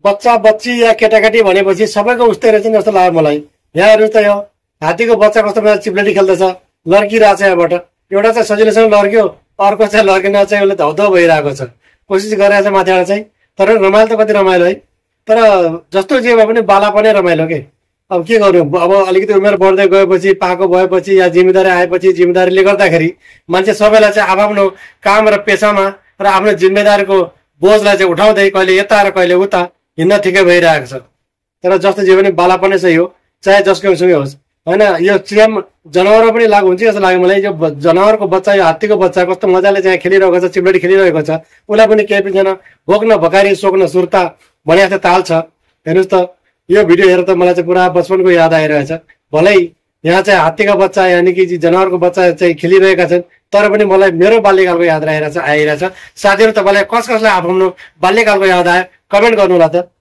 बच्चा बच्ची या केटाकेटी भनेपछि सबैको उस्तै रहेछ नि जस्तो लाग्यो मलाई। यहाँ हेर्नुहोस् त, यो हात्तीको बच्चा कस्तो मजा चिप्लेटी खेल्दैछ, लड्किरहेछ। यहाँबाट एउटा चाहिँ सजिलोसँग लड्क्यो, अर्को चाहिँ लड्किन चाहिँ उसले धौधौ भइरहेको छ, कोसिस गरिरहेछ माथिबाट चाहिँ। तर रमाइलो त कति रमाइलो है। तर जस्तो जे भए पनि बालापनै रमाइलो के। अब के गर्नु, अब अलिकति उमेर बढ्दै गएपछि, पाको भएपछि या जिम्मेदारी आएपछि, जिम्मेदारीले गर्दाखेरि मान्छे सबैलाई चाहिँ आफ्नो काम र पेसामा र आफ्नो जिम्मेदारीको बोझलाई चाहिँ उठाउँदै कहिले यता र कहिले उता हिँड्न ठिकै भइरहेको छ। तर जस्तो जे पनि बालापनै चाहिँ हो, चाहे जसको सँगै होस् होइन। यो सेम जनावर पनि लागु हुन्छ जस्तो लाग्यो मलाई। यो जनावरको बच्चा, यो हात्तीको बच्चा कस्तो मजाले चाहिँ खेलिरहेको छ, चिप्लेटी खेलिरहेको छ, उसलाई पनि केही पनि छैन, भोक्न भकारी सोक्न सुर्ता भने जस्तो ताल छ। हेर्नुहोस् त, यो भिडियो हेरेर त मलाई चाहिँ पुरा बचपनको याद आइरहेछ। भलै यहाँ चाहिँ हात्तीका बच्चा यानि कि जनावरको बच्चा चाहिँ खेलिरहेका छन्, तर पनि मलाई मेरो बाल्यकालको याद आइरहेछ। साथीहरू, तपाईँलाई कसलाई आफ्नो बाल्यकालको याद आयो कमेन्ट गर्नु होला त।